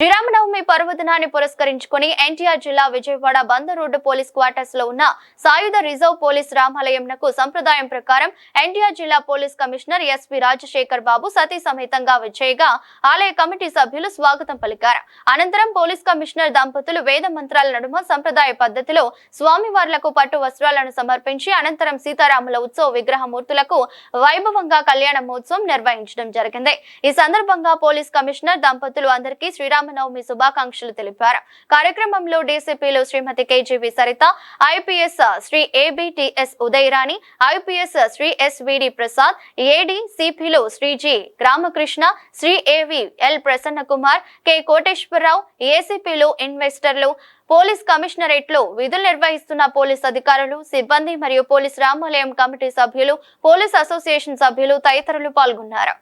శ్రీరామనవమి పర్వదినాన్ని పురస్కరించుకుని ఎన్టీఆర్ జిల్లా విజయవాడ బంద రోడ్డు పోలీస్ క్వార్టర్స్ లో ఉన్న సాయుధ రిజర్వ్ పోలీస్ రామాలయంనకు సంప్రదాయం ప్రకారం ఎన్టీఆర్ జిల్లా పోలీస్ కమిషనర్ ఎస్పీ రాజశేఖర్ బాబు సతీ సమేతంగా విజయగా ఆలయ కమిటీ సభ్యులు స్వాగతం పలికారు. అనంతరం పోలీస్ కమిషనర్ దంపతులు వేద మంత్రాల నడుమ సంప్రదాయ పద్ధతిలో స్వామివార్లకు పట్టు వస్త్రాలను సమర్పించి అనంతరం సీతారాముల ఉత్సవ విగ్రహమూర్తులకు వైభవంగా కళ్యాణ మహోత్సవం నిర్వహించడం జరిగింది. ఈ సందర్భంగా పోలీస్ కమిషనర్ దంపతులు అందరికీ శ్రీరామనవమి శుభాకాంక్షలు తెలిపారు. కార్యక్రమంలో డీసీపీలు శ్రీమతి కేజీవి Saritha, IPS Shri ఏబిటిఎస్ Udayarani, IPS Shri SVD Prasad, ఏడీ సిపిలు శ్రీ జి రామకృష్ణ, శ్రీ ఏవి ఎల్ ప్రసన్న కుమార్, కె కోటేశ్వరరావు, ఏసీపీలు, ఇన్వెస్టర్లు, పోలీస్ కమిషనరేట్ లో విధులు నిర్వహిస్తున్న పోలీస్ అధికారులు, సిబ్బంది మరియు పోలీస్ రామాలయం కమిటీ సభ్యులు, పోలీస్ అసోసియేషన్ సభ్యులు తదితరులు పాల్గొన్నారు.